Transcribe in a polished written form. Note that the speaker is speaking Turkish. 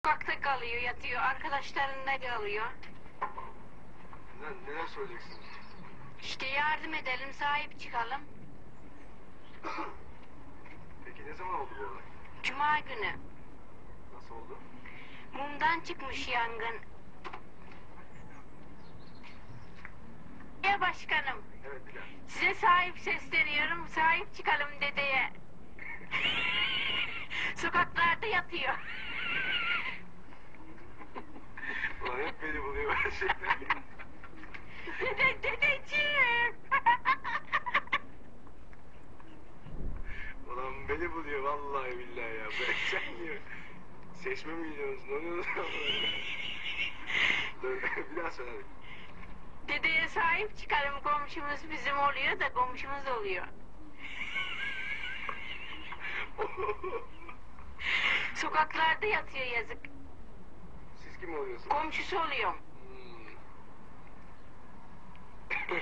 Sokakta kalıyor, yatıyor. Arkadaşlarında kalıyor. Neler söyleyeceksin? İşte yardım edelim, sahip çıkalım. Peki ne zaman oldu bu olay? Cuma günü. Nasıl oldu? Mumdan çıkmış yangın. Ya başkanım, Evet Bilal. size sahip sesleniyorum. Sahip çıkalım dedeye. Sokaklarda yatıyor. Ulan hep beni buluyor böyle şeyler. Dedeciğim. Ulan beni buluyor vallahi billahi ya. Sen niye? Seçme mi gidiyorsun? Ne oluyor? Dur bir daha söyle. Dedeye sahip çıkalım, komşumuz bizim oluyor da komşumuz oluyor. Sokaklarda yatıyor yazık. Siz kim oluyorsunuz? Komşusu oluyorum. Hmm.